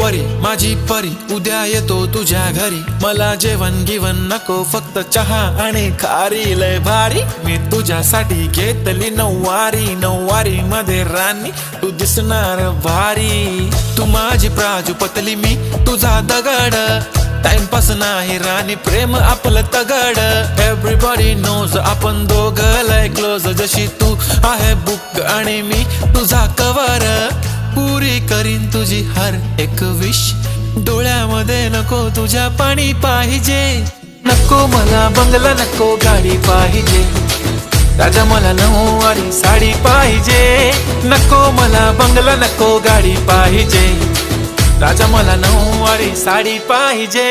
परी माझी परी उद्या येतो तुझ्या घरी, मला जेवण गिवण नको फक्त चहा आणि खारी, लय भारी मी तुझ्यासाठी घेतली नऊवारी, नऊवारी मध्ये राणी तू दिसणार भारी, तू माझी प्राजूपतली मी तुझा दगड, टाइमपास नाही राणी प्रेम आपलं तगड, एव्हरीबॉडी नोज आपण दोघं लय क्लोज, जशी तू आहे बुक आणि मी तुझा कवर, पुरी करीन तुझी हर एक विश, डोळ्यामध्ये नको तुझ्या पाणी पाहिजे, नको मला बंगला नको गाडी पाहिजे, राजा मला नऊवारी साडी पाहिजे, नको मला बंगला नको गाडी पाहिजे, राजा मला नऊवारी साडी पाहिजे।